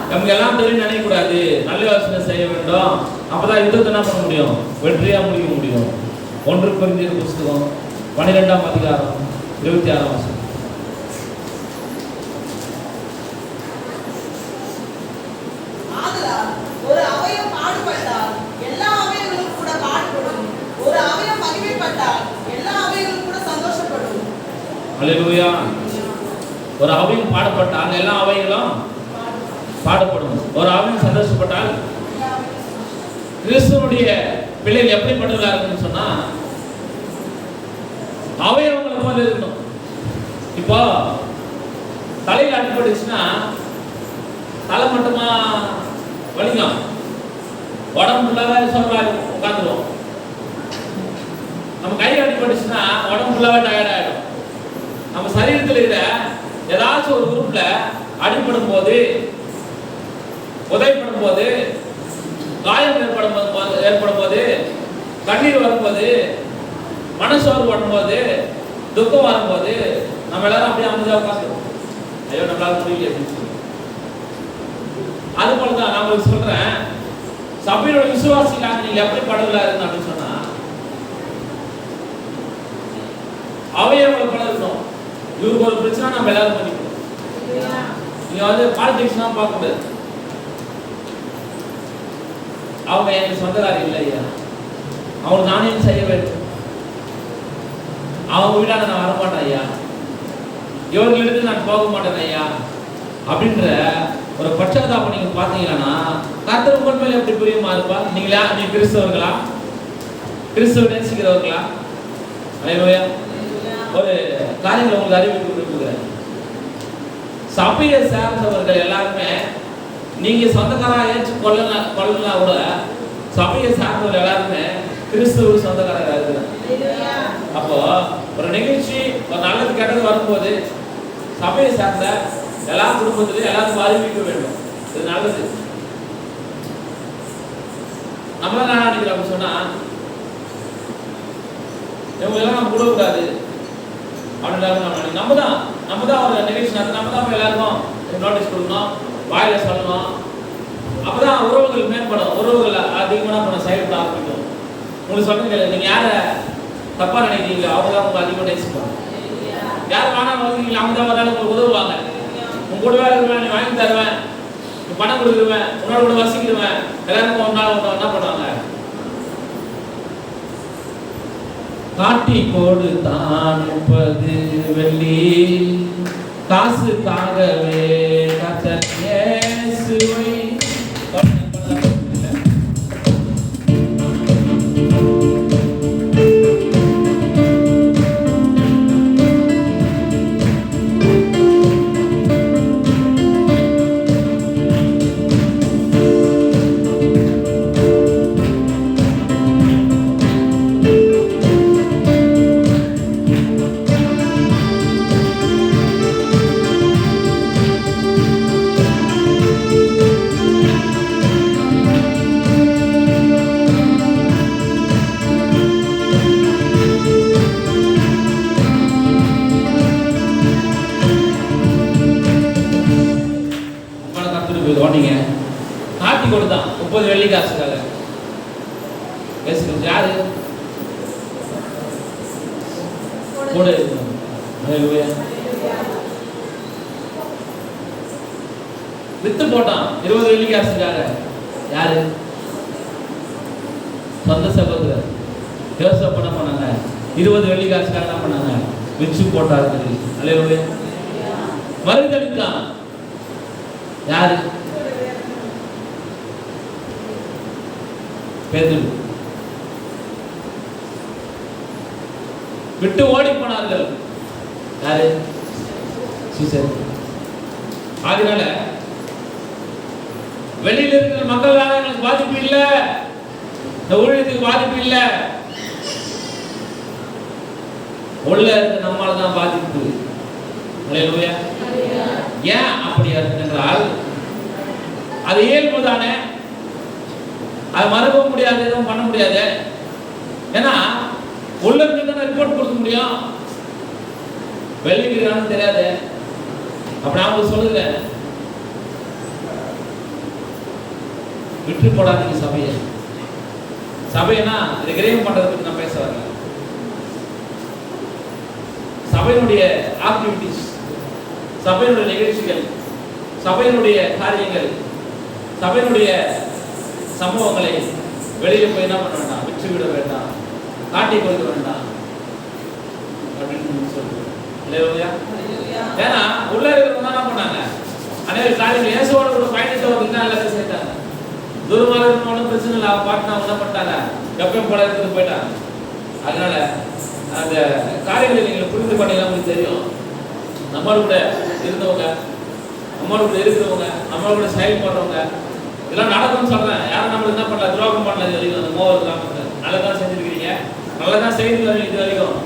நமக்கு எல்லாம் தெரியும் நினைக்கக்கூடாது, நல்ல யோசனை செய்ய வேண்டும். அப்பதான் யுத்தத்தை என்ன பண்ண முடியும், வெற்றியா முடிக்க முடியும். 1 கொரிந்தியர் புத்தகம் 12ஆம் அதிகாரம் 26ஆம் வசனம். ஒரு அவயம் பாடுபட்டால் எல்லா அவயங்களும் கூட பாடுபடும், ஒரு அவயம் மகிமைப்பட்டால் எல்லா அவயங்களும் கூட சந்தோஷப்படும். அல்லேலூயா. ஒரு அவயம் பாடுபட்டால் எல்லா அவயங்களும் பாடுபடும், ஒரு அவயம் சந்தோஷப்பட்டால். கிறிஸ்துவனுடைய பிள்ளைகள் எப்படிப்பட்டதா இருக்குன்னு சொன்னா, அவயவங்களை போல இருக்கணும். இப்போ தலையில் அடிபட்டுச்சுன்னா தலை மட்டுமா வலிக்கும், உடம்பு ஃபுல்லாவே சோர்வாக உட்காந்துருவோம். நம்ம கை அடிபட்டுச்சுன்னா உடம்பு ஃபுல்லாவே டயர்ட் ஆயிடும். நம்ம சரீரத்தில் இருக்கிற ஏதாச்சும் ஒரு குரூப்ல அடிபடும் போது, உதைப்படும் போது, காயம் ஏற்படும் போது, கண்ணீர் வரும்போது, மனசோர்வு வரும்போது, துக்கம் வரும்போது, நம்ம எல்லாரும் அப்படியே அமைதியாக உட்காந்துருவோம். ஐயோ நம்மளால முடியல அப்படின்னு சொல்லி. அது போலதான் நான் உங்களுக்கு சொல்றேன், சபையோட விசுவாசிக்காக நீங்க எப்படி படகுல இருக்கு அப்படின்னு சொன்னா, அவயவங்களை போல இருக்கணும். இவருக்கு ஒரு பிரச்சனை நம்ம எல்லாரும் பண்ணிக்கணும். நீங்க வந்து பாலிடிக்ஸ்லாம் பார்க்க கூடாது. அவங்க எனக்கு சொந்தக்காரி இல்லையா, அவங்களுக்கு நானே செய்ய வேண்டும், அவங்க வீட்டான நான் வரமாட்டேன் ஐயா, இவர்களிடத்து நான் போக மாட்டேன் ஐயா அப்படின்ற ஒரு பட்சதாபம் நீங்க பாத்தீங்கன்னா கர்த்தர் உங்கள் மேல எப்படி பிரியமா இருப்பா? நீங்களா நீங்க கிறிஸ்தவர்களா? கிறிஸ்தவ நேசிக்கிறவர்களா? அல்லேலூயா. ஒரு காரியங்களை உங்களுக்கு அறிவிக்க விரும்புகிறேன். சபையை சேர்ந்தவர்கள் எல்லாருமே நீங்க சொந்தக்காரா ஏற்று கொள்ளலாம் கூட சபையை சார்ந்தவர்கள் எல்லாருமே கிறிஸ்துவ சொந்தக்காரராக இருக்கிறாங்க. அப்போ ஒரு நிகழ்ச்சி ஒரு நல்லது கெட்டது வரும்போது சபையை சார்ந்த எல்லா குடும்பத்திலையும் எல்லாருக்கும் அறிவிக்க வேண்டும். இது நல்லது. நம்மளால என்ன நினைக்கிறோம் சொன்னா இவங்க எல்லாம் நம்ம விடக்கூடாது அப்படின்னு நம்ம தான் ஒரு நிகழ்ச்சி நடத்த நம்ம தான் எல்லாருக்கும் நோட்டீஸ் கொடுக்கணும், வாயில சொல்லணும். அப்பதான் உறவுகள் மேம்படும், உறவுகள் அதிகமான பண்ண செயல்பட ஆரம்பிக்கும். உங்களுக்கு சொல்லுங்க, நீங்க யார தப்பா நினைக்கிறீங்களோ அவங்க தான் உங்களுக்கு அதிகமாக நேசிப்பாங்க. யார் வேணாம் வருவீங்களா அவங்க தான் வராது உங்களுக்கு உதவுவாங்க. உங்க கூட வேலை இருவேன், நீ வாங்கி தருவேன், பணம் கொடுத்துருவேன், உன்னோட கூட வசிக்கிடுவேன், எல்லாருக்கும் ஒரு நாள் என்ன பண்ணுவாங்க? காட்டி கோடு தான் 30 வெள்ளி காசுக்காகவே கர்த்தர் இயேசுவை காட்டி கொடுத்தான் 30 வெள்ளி காசுக்காக. பேசுறது யாரு? கூட வித்து போட்டான் 20 வெள்ளி காசுக்காக. யாரு? சொந்த சகோதரர் யோசேப் என்ன பண்ணாங்க? 20 வெள்ளி காசுக்காக என்ன பண்ணாங்க? விற்று போட்டார்கள். அல்லேலூயா. மறுதளித்தான். யாரு? பேதுரு. விட்டு ஓடி போனார்கள். யாரு? சீசர். அதனால வெளியில இருக்கிற மக்களால எனக்கு பாதிப்பு இல்ல, இந்த ஊழியத்துக்கு பாதிப்பு இல்ல, உள்ள இருக்க நம்மால தான் பாதிப்பு. அல்லேலூயா. ஏன் அப்படி என்றால் அது இயல்புதானே, அது மறுக்க முடியாது, எதுவும் பண்ண முடியாது. ஏன்னா உள்ள இருந்து ரிப்போர்ட் கொடுக்க முடியும், வெளியிடான்னு தெரியாது. அப்படி நான் சொல்லுறேன், விட்டு போடாதீங்க சபையை. சபைனா இதை கிரகம் பண்றதுக்கு நான் பேச வரல. சபையினுடைய ஆக்டிவிட்டிஸ், சபையினுடைய நிகழ்ச்சிகள், சபையினுடைய காரியங்கள், சபையினுடைய சம்பவங்களை வெளியில போய் என்ன பண்ண வேண்டாம், விற்று விட வேண்டாம், காட்டி கொடுக்க வேண்டாம் அப்படின்னு சொல்லுவோம். ஏன்னா உள்ள இருக்கிறவங்க என்ன பண்ணாங்க, அநேக காரியங்கள் இயேசுவோட கூட பயணித்தவர்கள் தான் எல்லாத்தையும் சேர்த்தாங்க. தூரமாக இருக்கணும் பிரச்சனை இல்லை, பாட்டு அவங்க என்ன பண்ணிட்டாங்க, எப்பயும் போல எடுத்துட்டு போயிட்டாங்க. அதனால அந்த காரியங்களை நீங்கள் புரிந்து பண்ணீங்கன்னா உங்களுக்கு தெரியும். நம்மளோட கூட இருந்தவங்க, நம்மளோட கூட இருக்கிறவங்க, நம்மளோட கூட செயல்படுறவங்க இதெல்லாம் நடக்கும்னு சொல்றேன். யாரும் நம்மளுக்கு என்ன பண்ணல, துரோகம் பண்ணல. இது வரைக்கும் அந்த மோவர் நல்லதான் செஞ்சிருக்கிறீங்க, நல்லதான் செய்து வரீங்க. இது வரைக்கும்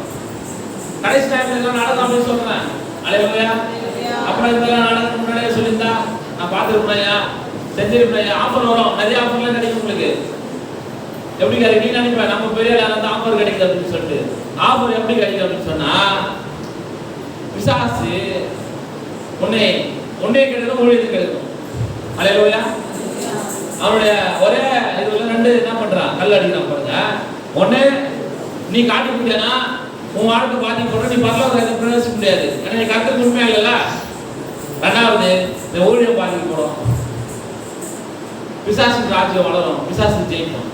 கடைசி டைம்ல எல்லாம் நடக்கும் அப்படின்னு சொல்றேன். அல்லேலூயா. அப்புறம் இதெல்லாம் நடக்க முன்னாடியே சொல்லியிருந்தா நான் பார்த்துருப்பேன், செஞ்சிருப்பேன். ஆஃபர் வரும், நிறைய ஆஃபர்லாம் கிடைக்கும் உங்களுக்கு. எப்படி கிடைக்கும் நீ நினைப்பேன், நம்ம பெரிய அந்த ஆஃபர் கிடைக்குது அப்படின்னு சொல்லிட்டு. ஆஃபர் எப்படி கிடைக்கும் அப்படின்னு சொன்னா, பிசாசு உன்னை கிடைக்கும், ஊழியத்துக்கு கிடைக்கும். அல்லேலூயா. அவனுடைய ஒரே இதுல 2 என்ன பண்றான், கல் அடிக்கிறான் பாருங்க. ஒண்ணு நீ காட்டி விட்டேன்னா உன் வாழ்க்கை பாதிக்கப்படும், நீ பரலோகத்தை பிரவேசிக்க முடியாது. ஏன்னா நீ கர்த்தருக்கு உண்மையா இல்லைல்ல. ரெண்டாவது, இந்த ஊழியம் பாதிக்கப்படும், பிசாசின் ராஜ்யம் வளரும், பிசாசின் ஜெயிக்கும்.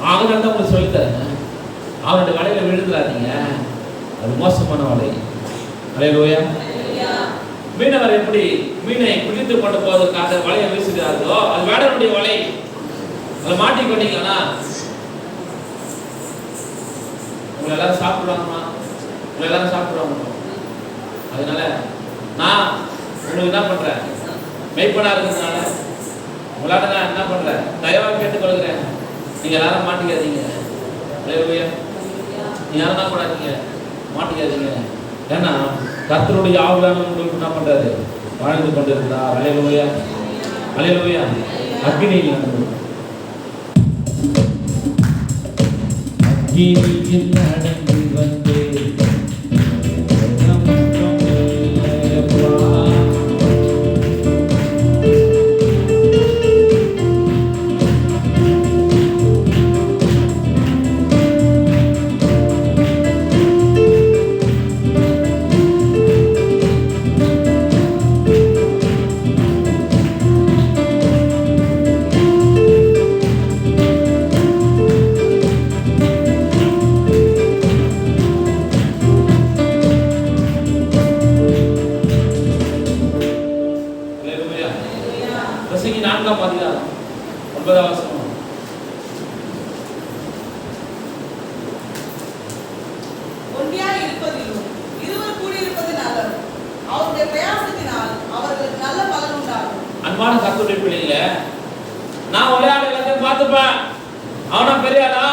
அதனால தான் உங்களுக்கு சொல்லித்தரேன், அவனுடைய வலையில விழுந்துடாதீங்க, அது மோசமான வலை. அல்லேலூயா. மீனவர் எப்படி மீனை பிடித்து கொண்டு போவதற்காக வலையை வீசுகிறார்களோ, அது வேடனுடைய வலை. அதை மாட்டிக்கொண்டீங்கன்னா உங்களை எல்லாரும் சாப்பிடுவாங்கம்மா, உங்களை எல்லாரும் சாப்பிடுவாங்க. அதனால நான் உங்களுக்கு என்ன பண்றேன், மெய்ப்பனா இருக்கிறதுனால உங்களால நான் என்ன பண்றேன், தயவாக கேட்டுக்கொள்கிறேன், நீங்க எல்லாரும் மாட்டிக்காதீங்க. அல்லேலூயா. நீங்க யாரும் என்ன பண்ணாதீங்க, மாட்டிக்காதீங்க. ஏன்னா கர்த்தருடைய ஆவியானவர் உங்களுக்கு என்ன பண்றாரு, வாழ்ந்து கொண்டிருக்கிறார். அல்லேலூயா. அல்லேலூயா. அக்னியில் நடந்து வந்து அன்பான கர்த்தருடைய பிள்ளைகளே, நான் ஒரே ஆள் எல்லாத்தையும் பார்த்துப்பேன், அவனா பெரிய ஆளா,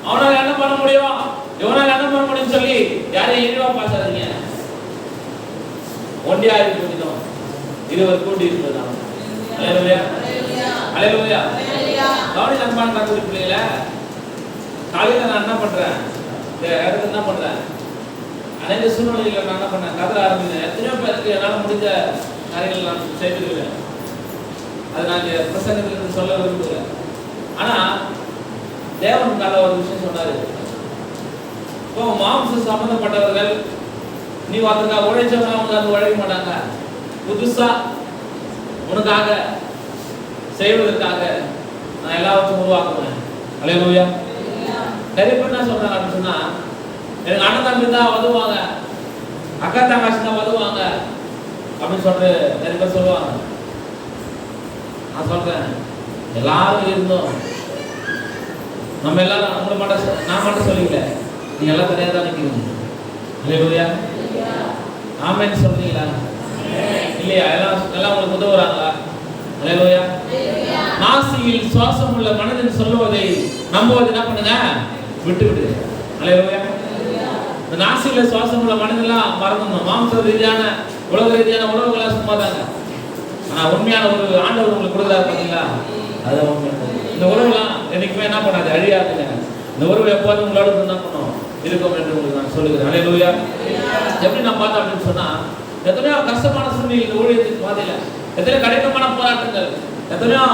அவனால என்ன பண்ண முடியும், இவனால என்ன பண்ண முடியும் சொல்லி யாரையும் இழிவா பேசாதீங்க. ஒண்டியா இருப்பதிலும் இருவர் கூடி இருப்பதுதான். அல்லேலூயா. அல்லேலூயா. கவனிங்க அன்பான கர்த்தருடைய பிள்ளைகளே, காலையில நான் என்ன பண்றேன், இந்த இடத்துல என்ன பண்றேன், அனைத்து சூழ்நிலையில நான் என்ன பண்ணேன், கதற ஆரம்பிச்சேன். எத்தனையோ பேருக்கு என்னால் முடிஞ்ச காரியங்கள் நான் செய்திருக்கிறேன். அது நான் பிரசங்கத்திலிருந்து சொல்ல விரும்புகிறேன். ஆனா தேவன் கால ஒரு விஷயம் சொன்னாரு. இப்போ மாம்ச சம்பந்தப்பட்டவர்கள் நீ அதுக்காக உழைச்சவங்க அவங்க அது உழைக்க மாட்டாங்க. புதுசா உனக்காக செய்வதற்காக நான் எல்லாவற்றையும் உருவாக்குவேன். அல்லேலூயா. நிறைய பேர் என்ன சொல்றாங்க அப்படின்னு சொன்னா, எனக்கு அண்ணன் தம்பி தான் உதவுவாங்க, அக்கா தங்காச்சி தான் உதவுவாங்க அப்படின்னு சொல்லிட்டு நிறைய பேர் சொல்லுவாங்க. நான் சொல்றேன், எல்லாரும் இருந்தோம், நம்ம எல்லாரும் உங்களை மட்டும் நான் மட்டும் சொல்லிக்கல, நீங்க எல்லாம் தனியாக தான் நிற்கிறீங்க. அல்லேலூயா. ஆமென் சொல்றீங்களா? இல்லையா? எல்லாம் உங்களுக்கு உதவுறாங்களா? அல்லேலூயா. நாசியில் சுவாசம் உள்ள மனிதன் சொல்லுவதை நம்புவது என்ன பண்ணுங்க, விட்டு விடு. அல்லேலூயா. இந்த நாசியில சுவாசம் உள்ள மனிதன்லாம் மறந்துடணும். மாம்ச ரீதியான உலக ரீதியான உறவுகளாக சும்மா தாங்க. ஆனா உண்மையான ஒரு ஆண்டவர் உங்களுக்கு கொடுக்குறாரு பார்த்தீங்களா, அதுதான் உண்மை. இந்த உறவுலாம் என்னைக்குமே என்ன பண்ணாது, அழியாதுங்க. இந்த உறவு எப்போதும் உங்களோட என்ன பண்ணும், இருக்கும் என்று உங்களுக்கு நான் சொல்லுகிறேன். அல்லேலூயா. எப்படி நான் பார்த்தேன் அப்படின்னு சொன்னா, எத்தனையோ கஷ்டமான சூழ்நிலை இந்த ஊழியத்தின் பாதையில, எத்தனையோ கடினமான போராட்டங்கள், எத்தனையோ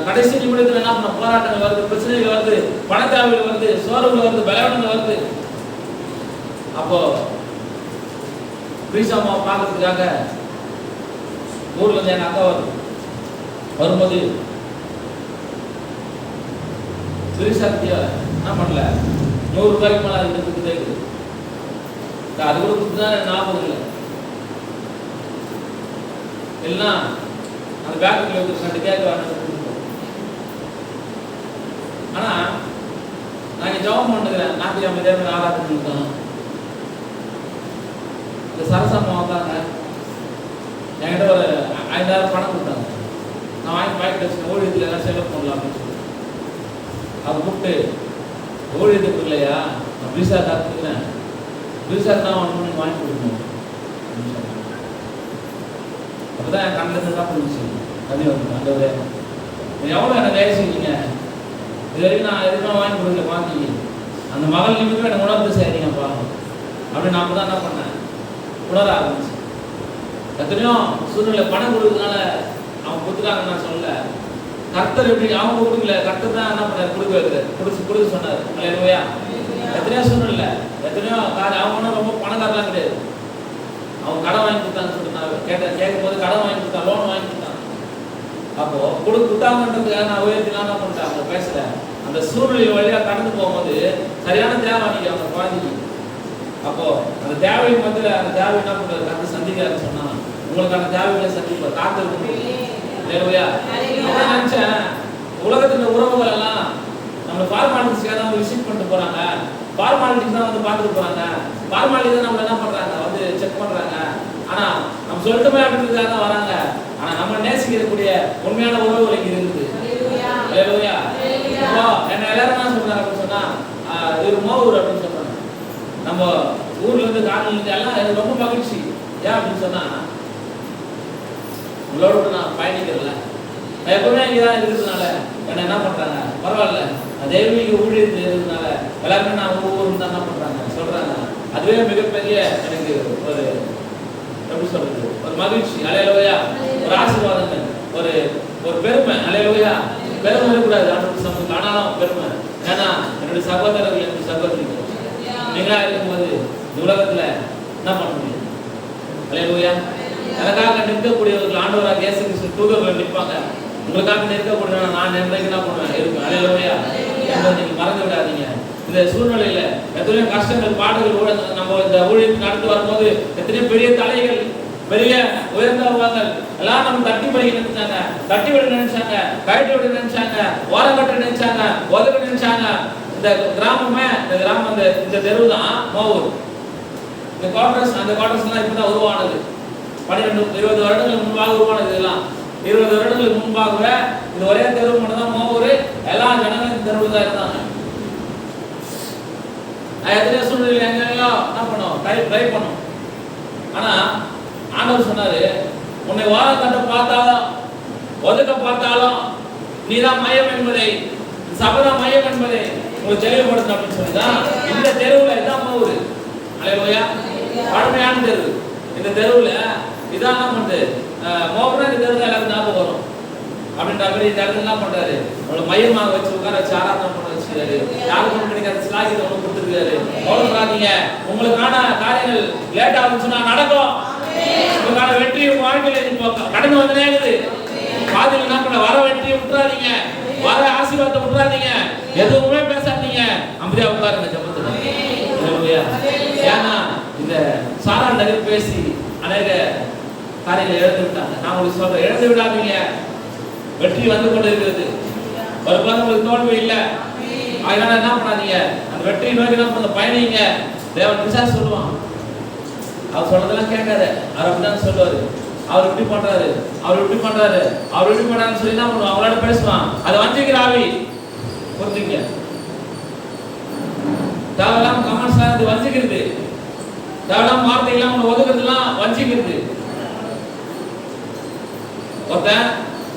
கடைசி நிமிடத்தில் என்ன பண்ண போராட்டங்கள் வருது, பிரச்சனைகள் வருது, பணத்தாவில் வருது, சோர்வுகள் வருது, பலவீனங்கள் வருது. அப்போ பிரீசாமாவை பார்க்கறதுக்காக ஊர்ல இருந்து எங்க அக்கா வரும்போது பிரீசாத்தியா என்ன பண்ணல, 100 ரூபாய்க்கு மேல அது கொடுத்துட்டே இருக்குது. அது கூட கொடுத்துதான் ஞாபகம் இல்லை. எல்லாம் அந்த பேக்குல வந்து 2 கேக் வாங்கிட்டு. ஆனா நான் ஜெபம் பண்ணுகிறேன், ஞாயிற்றுக்கிழமை தேவை ஆராதனை இருக்கோம். இந்த சரசம்மா வந்தாங்க, என்கிட்ட ஒரு 5000 பணம் கொடுத்தாங்க. நான் வாங்கி பாக்கெட் வச்சுக்கேன், ஊழியத்தில் எல்லாம் செலவு பண்ணலாம் அப்படின்னு சொல்லி. அதை கூப்பிட்டு ஊழியத்துக்கு இல்லையா, நான் விசா காத்துக்கிறேன், விசா தான் ஒன்று வாங்கி கொடுக்கணும். அப்போதான் என் கண்ணில் இருந்து தான் போச்சு கதி வந்து. அந்த எவ்வளோ எனக்கு தயவு செஞ்சீங்க, இது வரைக்கும் நான் எதுவுமே வாங்கி கொடுக்கல, வாங்கி அந்த மகள் நிமிடம் எனக்கு உணர்ந்து செய்றீங்கப்பா அப்படின்னு நான் தான் என்ன பண்ணேன், உணர ஆரம்பிச்சு. எத்தனையோ சூழ்நிலை பணம் கொடுக்கறதுனால அவங்க கொடுத்துட்டாங்கன்னு நான் சொல்லல. கர்த்தர் எப்படி அவங்க கொடுக்கல, கர்த்தர் தான் என்ன பண்ணார், கொடுக்க வைக்கிறார், கொடுக்க சொன்னார். அல்லேலூயா. எத்தனையோ சூழ்நிலை, எத்தனையோ அவங்க ஒன்றும் ரொம்ப பணக்காரலாம் கிடையாது. அவங்க கடன் வாங்கி கொடுத்தான்னு சொல்லிட்டு கேட்கும் போது கடன் வாங்கி கொடுத்தான், லோன் வாங்கி கொடுத்தான். அப்போ கொடுத்தாங்கன்றதுக்காக நான் உயர்த்திலாம் என்ன பண்ணிட்டேன், அவங்க பேசல. அந்த சூழ்நிலை வழியாக கடந்து போகும்போது சரியான தேவை அன்னைக்கு அவங்க குழந்தைக்கு. அப்போ அந்த தேவையை வந்து அந்த தேவை என்ன பண்றது, கண்டு சந்திக்காருன்னு சொன்னா உங்களுக்கான தேவைகளை சந்திப்பார், காத்திருக்க இல்லையா? அதான் நினைச்சேன், உலகத்துல உறவுகள் எல்லாம் நம்ம ஃபார்மாலிட்டிஸ்க்காக தான் விசிட் பண்ணிட்டு போறாங்க, ஃபார்மாலிட்டிஸ் தான் வந்து பார்த்துட்டு போறாங்க, ஃபார்மாலிட்டி தான் நம்ம என்ன பண்றாங்க வந்து செக் பண்றாங்க. ஆனா நம்ம சொல்லிட்டுமே அப்படின்றதுக்காக தான் வராங்க. ஆனா நம்ம நேசிக்கக்கூடிய உண்மையான உறவுகள் இங்க இருக்குது. அல்லேலூயா. இப்போ என்ன எல்லாரும் என்ன சொல்றாங்க அப்படின்னு சொன்னா, இது மோவூர் அப்படின்னு சொல்றாங்க. நம்ம ஊர்ல இருந்து காலையில இருந்து எல்லாம் எனக்கு ரொம்ப மகிழ்ச்சி. ஏன் அப்படின்னு சொன்னா, உங்களோட நான் பயணிக்கிறேன்ல, நான் எப்பவுமே இங்கதான் இருக்கிறதுனால என்ன என்ன பண்றாங்க, பரவாயில்ல தெய்வீக ஊழியத்தில் இருக்கிறதுனால எல்லாருமே நான் ஊருக்கு தான் என்ன பண்றாங்க சொல்றாங்க. அதுவே மிகப்பெரிய எனக்கு ஒரு எப்படி சொல்றது, ஒரு மகிழ்ச்சி. அல்லேலூயா. ஒரு ஆசீர்வாதங்கள், ஒரு ஒரு பெருமை. அல்லேலூயா. பெருமை இருக்கக்கூடாது ஆண்டவருக்கு சமூகத்தில், ஆனாலும் பெருமை. ஏன்னா என்னுடைய சகோதரர்கள், என்னுடைய சகோதரிகள் நீங்களா இருக்கும்போது இந்த உலகத்துல என்ன பண்ண முடியும்? அல்லேலூயா. எனக்காக நிற்கக்கூடியவர்கள் ஆண்டவராக இயேசு கிறிஸ்து தூதர்கள் நிற்பாங்க. உங்களுக்காக நிற்கக்கூடிய நான் என்றைக்கு என்ன பண்ணுவேன் இருப்பேன். அல்லேலூயா. நீங்க மறந்து விடாதீங்க. இந்த சூழ்நிலையில எத்தனையோ கஷ்டங்கள், பாடுகள், நம்ம இந்த ஊழியத்தை நடந்து வரும்போது எத்தனையோ பெரிய தலைகள், பெரிய உயர்ந்தவர்கள் எல்லாம் நம்ம தட்டி பறிக்க நினைச்சாங்க, தட்டி விட நினைச்சாங்க, கழட்டி விட நினைச்சாங்க, ஓரங்கட்ட நினைச்சாங்க, ஒதுக்க நினைச்சாங்க. இந்த கிராமமே இந்த கிராமம் இந்த தெருவு தான் மோவூர். இந்த குவார்டர்ஸ், அந்த குவார்டர்ஸ் எல்லாம் இப்பதான் உருவானது. 12-20 வருடங்களுக்கு முன்பாக உருவானது. இதெல்லாம் 20 வருடங்களுக்கு முன்பாகவே இந்த ஒரே தெருவு மட்டும் தான் மோவூர். எல்லா ஜனங்களும் இந்த தெருவு தான் இருந்தாங்க. எத்தனை சூழ்நிலை எங்கெல்லாம் என்ன பண்ணோம், ட்ரை பண்ணோம். ஆனா ஆண்டவர் சொன்னாரு, உன்னை வாழக்கட்ட பார்த்தாலும் ஒதுக்க பார்த்தாலும் நீதான் மையம் என்பதை, சபதம் மையம் என்பதை உங்களுக்கு தெளிவுபடுத்த அப்படின்னு சொல்லிதான் இந்த தெருவுல இதான் மோவூர். அல்லேலூயா. பழமையான தெரு. இந்த தெருவுல இதான் என்ன பண்ணுது, மோவூர்னா இந்த தெருவுல எல்லாரும் ஞாபகம் வரும் அப்படின்ற மாதிரி இந்த இடத்துல என்ன பண்றாரு, அவளை மையமாக வச்சு உட்கார வச்சு ஆராதனை பண்ண வச்சுக்கிறாரு. யாருக்கும் கிடைக்காத சிலாகிதை ஒன்று கொடுத்துருக்காரு. கவலைப்படாதீங்க, உங்களுக்கான காரியங்கள் லேட் ஆகுச்சுன்னா நடக்கும். உங்களுக்கான வெற்றி உங்க வாழ்க்கையில கடந்து வந்துனே இருக்குது. பாதியில் என்ன பண்ண, வர வெற்றியை விட்டுறாதீங்க, வர ஆசீர்வாதத்தை விட்டுறாதீங்க, எதுவுமே பேசாதீங்க, அமைதியா உட்காருங்க ஜெபத்துல. ஏன்னா இந்த சாரால் நிறைய பேசி அநேக காரியங்களை இழந்து விட்டாங்க. நான் உங்களுக்கு சொல்றேன், இழந்து விடாதீங்க. வெற்றி வந்து கொண்டு இருக்கிறது. ஒருபாடு உங்களுக்கு தோல்வி இல்லை. அதனால என்ன பண்ணாதீங்க, அந்த வெற்றியை நோக்கி என்ன பண்ண பயணிங்க. தேவன் பிசாசு சொல்லுவான், அவர் சொல்றதெல்லாம் கேட்காத, அவர் அப்படிதான் சொல்லுவாரு. அவர் இப்படி பண்றாரு, அவர் இப்படி பண்றாரு, அவர் இப்படி பண்றாருன்னு சொல்லி என்ன பண்ணுவான், அவங்களோட பேசுவான். அதை வஞ்சிக்கிற ஆவி. புரிஞ்சுங்க, தேவையில்லாம கமெண்ட்ஸ் எல்லாம் இது வஞ்சிக்கிறது, தேவையில்லாம வார்த்தைகள்லாம் உங்களை ஒதுக்குறதுலாம் வஞ்சிக்கிறது. ஒருத்தன்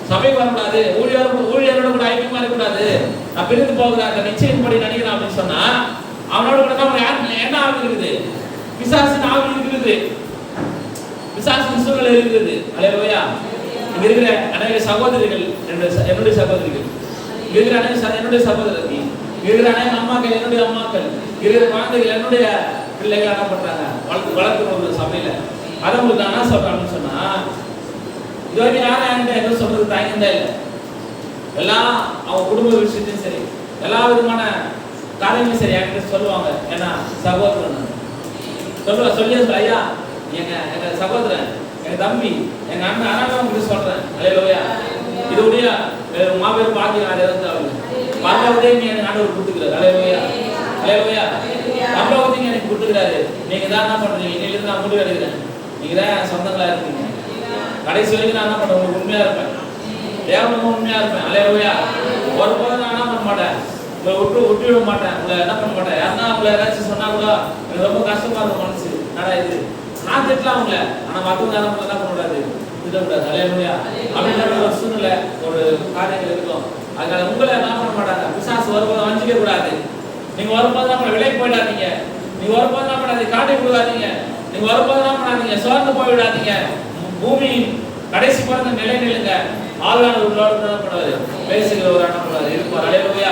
சபைக்கு வரக்கூடாது, ஊழியரோட கூட ஐக்கியமா இருக்கக்கூடாது, நான் பிரிந்து போகிறேன், அந்த நிச்சயப்படி நடிக்கிறேன் அப்படின்னு சொன்னா அவனோட கூட என்ன ஆவி இருக்குது, பிசாசின் ஆவி இருக்குது, பிசாசின் சூழ்நிலை இருக்குது. அல்லேலூயா. இங்க இருக்கிற அநேக சகோதரிகள், என்னுடைய சகோதரிகள், இங்க இருக்கிற அநேக என்னுடைய சகோதரர்கள், இங்க இருக்கிற அநேக அம்மாக்கள், என்னுடைய அம்மாக்கள், இருக்கிற குழந்தைகள், என்னுடைய பிள்ளைகள் என்ன பண்றாங்க, வளர்க்கிற ஒரு சபையில. அதை உங்களுக்கு நான் என்ன சொல்றேன் அப்படின்னு சொன்னா, இது வரைக்கும் யாரும் என்கிட்ட எதுவும் சொல்றது தயங்கந்தே இல்லை. எல்லாம் அவங்க குடும்ப விஷயத்தையும் சரி, எல்லா விதமான காரியங்களும் சரி என்கிட்ட சொல்லுவாங்க. ஏன்னா சகோதரன் சொல்லுவா ஐயா, எங்க சகோதரன், எங்க தம்பி, எங்க அண்ணன், அதனால உங்களுக்கு சொல்றேன். அல்லேலூயா. இதோடைய மாபெரும் பாக்கியம் அது எதாவது பார்க்கறதே நீ எனக்கு ஆண்டவர் கொடுத்துக்கிறாரு. அல்லேலூயா. அல்லேலூயா. நம்பவதையும் எனக்கு கொடுத்துக்கிறாரு. நீங்க தான் என்ன பண்றீங்க, இன்னிலிருந்து நான் முடிவு எடுக்கிறேன், நீங்க தான் சொந்தங்களா இருக்கீங்க. கடைசி வரைக்கும் நான் என்ன பண்ணுவேன், உங்களுக்கு உண்மையா இருப்பேன், தேவனுக்கும் உண்மையா இருப்பேன். அல்லேலூயா. ஒருபோதும் நான் என்ன பண்ண மாட்டேன், உங்களை விட்டு விட மாட்டேன், உங்களை என்ன பண்ண மாட்டேன். யாருன்னா உங்களை ஏதாச்சும் சொன்னா கூட எனக்கு ரொம்ப கஷ்டமா இருக்கும் மனசு, நடா இது நான் திட்டலாம் உங்களை, ஆனா மற்றவங்க என்ன பண்ணக்கூடாது, திட்டக்கூடாது. அல்லேலூயா. அப்படின்ற ஒரு சூழ்நிலை, ஒரு காரியங்கள் இருக்கும். அதனால உங்களை என்ன பண்ண மாட்டாங்க, பிசாசு வரும்போது வஞ்சிக்க கூடாது. நீங்க வரும்போது நம்ம விலைக்கு போயிடாதீங்க, நீங்க வரும்போது என்ன பண்ணாதீங்க, காட்டி கொடுக்காதீங்க, நீங்க வரும்போது என்ன பண்ணாதீங்க, சோர்ந்து போய் விடாதீங்க. பூமியின் கடைசி பிறந்த நிலைநிலுங்க. ஆளான ஒரு பண்ணாது, பேசுகிற ஒரு அண்ணப்படாது இருப்பார். அல்லேலூயா.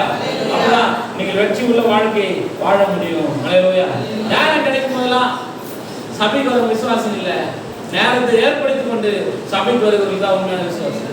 அப்பதான் நீங்க நீங்கள் வெற்றி உள்ள வாழ்க்கையை வாழ முடியும். ஹல்லேலூயா. நேரம் கிடைக்கும் போதெல்லாம் சபைக்கு வர விசுவாசம் இல்லை, நேரத்தை ஏற்படுத்திக் கொண்டு சபைக்கு வருகிறது தான் உண்மையான விசுவாசம்.